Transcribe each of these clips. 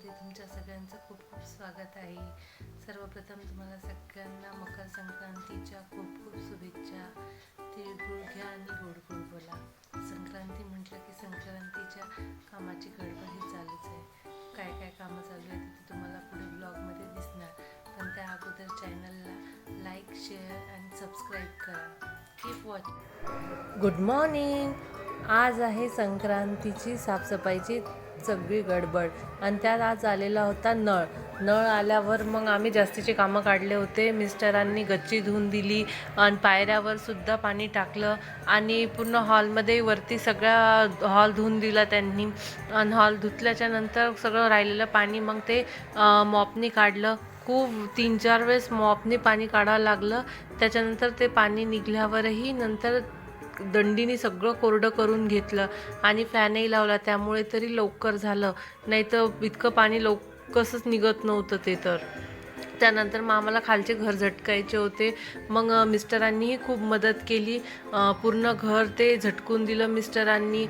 ब्लॉगमध्ये तुमच्या सगळ्यांचं खूप खूप स्वागत आहे। सर्वप्रथम तुम्हाला सगळ्यांना मकर संक्रांतीच्या खूप खूप शुभेच्छा। तिळगुळ घ्या आणि गोड गोड बोला। संक्रांती म्हटलं की संक्रांतीच्या कामाची गडबड ही चालूच आहे। काय काय कामं चालू आहेत ते तुम्हाला पुढे ब्लॉगमध्ये दिसणार, पण त्या अगोदर चॅनलला लाईक शेअर आणि सबस्क्राईब करा। Keep watching. Good morning. आज आहे संक्रांतीची साफसफाईची सगळी गडबड आणि त्यात आज आलेला होता नळ आल्यावर मग आम्ही जास्तीचे कामं काढले होते। मिस्टरांनी गच्ची धुवून दिली आणि पायऱ्यावर सुद्धा पाणी टाकलं आणि पूर्ण हॉलमध्ये वरती सगळा हॉल धुवून दिला त्यांनी आणि हॉल धुतल्याच्या नंतर सगळं राहिलेलं पाणी मग ते मॉपनी काढलं। खूप 3-4 वेळेस मॉपनी पाणी काढावं लागलं। त्याच्यानंतर ते पाणी निघल्यावरही नंतर दंडीने सगळं कोरडं करून घेतलं आणि फॅनही लावला, त्यामुळे तरी लवकर झालं, नाही तर इतकं पाणी कसंच निघत नव्हतं ते। तर त्यानंतर मग आम्हाला खालचे घर झटकायचे होते, मग मिस्टरांनीही खूप मदत केली। पूर्ण घर ते झटकून दिलं मिस्टरांनी।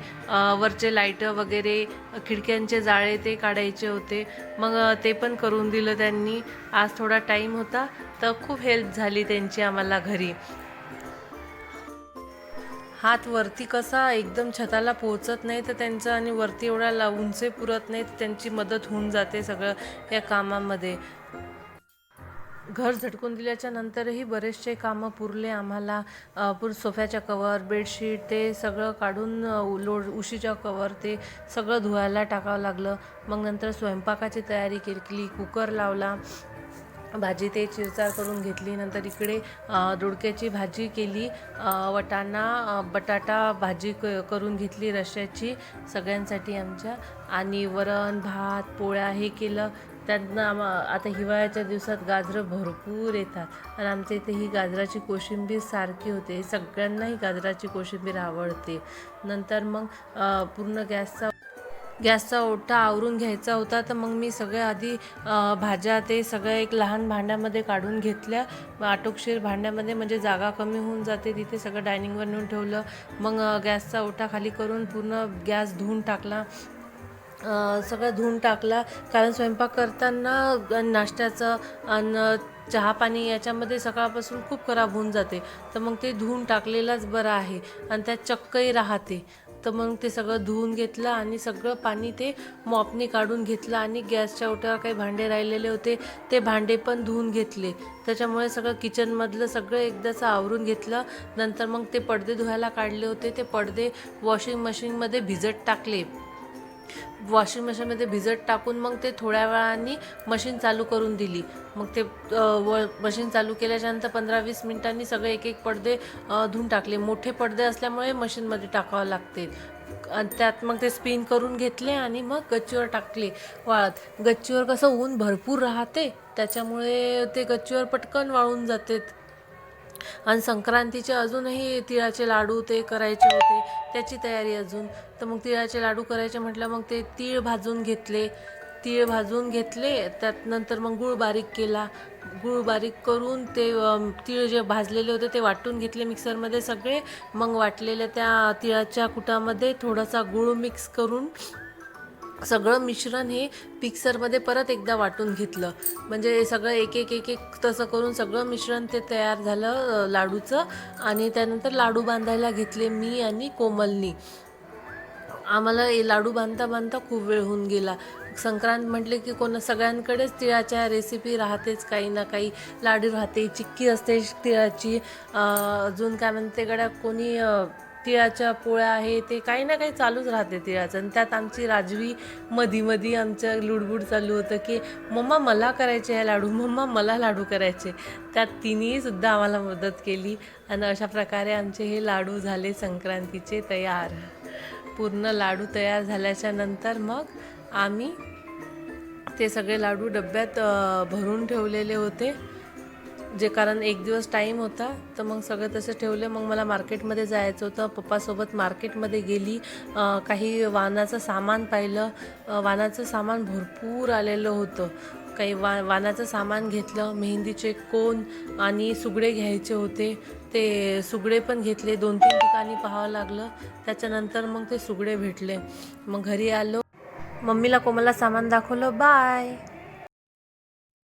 वरचे लाईटं वगैरे खिडक्यांचे जाळे ते काढायचे होते, मग ते पण करून दिलं त्यांनी। आज थोडा टाईम होता तर खूप हेल्प झाली त्यांची आम्हाला घरी। हात वरती कसा एकदम छताला पोहोचत नाही तर त्यांचं, आणि वरती एवढा उंच पुरत नाही तर त्यांची मदत होऊन जाते सगळं या कामामध्ये। घर झटकून दिल्याच्या नंतरही बरेचसे कामं पुरले आम्हाला। सोफ्याच्या कवर, बेडशीट ते सगळं काढून उशीच्या कवर ते सगळं धुवायला टाकावं लागलं। मग नंतर स्वयंपाकाची तयारी केली, कुकर लावला, भाजी ते चिरचार करून घेतली। नंतर इकडे दोडक्याची भाजी केली, वाटाणा बटाटा भाजी करून घेतली रश्श्याची सगळ्यांसाठी आमच्या, आणि वरण भात पोळ्या हे केलं। त्यांना आता हिवाळ्याच्या दिवसात गाजरं भरपूर येतात आणि आमच्या इथे ही गाजराची कोशिंबीर सारखी होते। सगळ्यांनाही गाजराची कोशिंबीर आवडते। नंतर मग पूर्ण गॅसचा ओटा आवरून घ्यायचा होता, तर मग मी सगळे आधी भाज्या ते सगळं एक लहान भांड्यामध्ये काढून घेतल्या, आटोपशीर भांड्यामध्ये, म्हणजे जागा कमी होऊन जाते तिथे। सगळं डायनिंगवर नेऊन ठेवलं, मग गॅसचा ओटा खाली करून पूर्ण गॅस धुवून टाकला, सगळं धुवून टाकला, कारण स्वयंपाक करताना नाश्त्याचं आणि चहा पाणी याच्यामध्ये सकाळपासून खूप खराब होऊन जाते, तर मग ते धुवून टाकलेलंच बरं आहे आणि त्यात चक्कही राहते। तर मग ते सगळं धुवून घेतलं आणि सगळं पाणी ते मॉपनी काढून घेतलं आणि गॅसच्या ओट्यावर काही भांडे राहिलेले होते ते भांडे पण धुवून घेतले। त्याच्यामुळे सगळं किचनमधलं सगळं एकदाच आवरून घेतलं। नंतर मग ते पडदे धुवायला काढले होते, ते पडदे वॉशिंग मशीनमध्ये भिजत टाकले। वॉशिंग मशीनमध्ये भिजत टाकून मग ते थोड्या वेळाने मशीन चालू करून दिली। मग ते मशीन चालू केल्याच्यानंतर 15-20 मिनिटांनी सगळे एक एक पडदे धुवून टाकले। मोठे पडदे असल्यामुळे मशीनमध्ये टाकावं लागते आणि त्यात मग ते स्पिन करून घेतले आणि मग गच्चीवर टाकले वाळत। गच्चीवर कसं ऊन भरपूर राहते, त्याच्यामुळे ते गच्चीवर पटकन वाळून जाते। आणि संक्रांतीचे अजूनही तिळाचे लाडू ते करायचे होते, त्याची तयारी अजून। तर मग तिळाचे लाडू करायचे म्हटलं, मग ते तीळ भाजून घेतले, त्यात नंतर मग गूळ बारीक केला। गूळ बारीक करून ते तीळ जे भाजलेले होते ते वाटून घेतले मिक्सरमध्ये सगळे। मग वाटलेल्या त्या तिळाच्या कुटामध्ये थोडासा गूळ मिक्स करून सगळं मिश्रण हे मिक्सरमध्ये परत एकदा वाटून घेतलं, म्हणजे सगळं एक एक तसं करून सगळं मिश्रण ते तयार झालं लाडूचं। आणि त्यानंतर लाडू बांधायला घेतले मी आणि कोमलनी। आम्हाला लाडू बांधता खूप वेळ होऊन गेला। संक्रांत म्हटले की सगळ्यांकडेच तिळाच्या रेसिपी राहतेच, काही ना काही लाडू राहते, चिक्की असते तिळाची, अजून काय म्हणते गड्या कोणी तिळाच्या पोळ्या आहे, ते काही ना काही चालूच राहते तिळाचं। आणि त्यात आमची राजवी मधी आमचं लुडबुड चालू होतं की मम्मा मला करायचे आहे लाडू, मम्मा मला लाडू करायचे। त्यात तिनेही सुद्धा आम्हाला मदत केली आणि अशा प्रकारे आमचे हे लाडू झाले संक्रांतीचे तयार। पूर्ण लाडू तयार झाल्याच्या नंतर मग आम्ही ते सगळे लाडू डब्यात भरून ठेवलेले होते, जे कारण एक दिवस टाईम होता, तर मग सगळं तसं ठेवले। मग मला मार्केटमध्ये जायचं होतं, पप्पासोबत मार्केटमध्ये गेली, काही वाणाचं सामान पाहिलं। वाणाचं सामान भरपूर आलेलं होतं, काही वाणाचं सामान घेतलं। मेहंदीचे कोन आणि सुगडे घ्यायचे होते, ते सुगडे पण घेतले। 2-3 ठिकाणी पाहावं लागलं, त्याच्यानंतर मग ते सुगडे भेटले। मग घरी आलो, मम्मीला कोमलला सामान दाखवलं. बाय.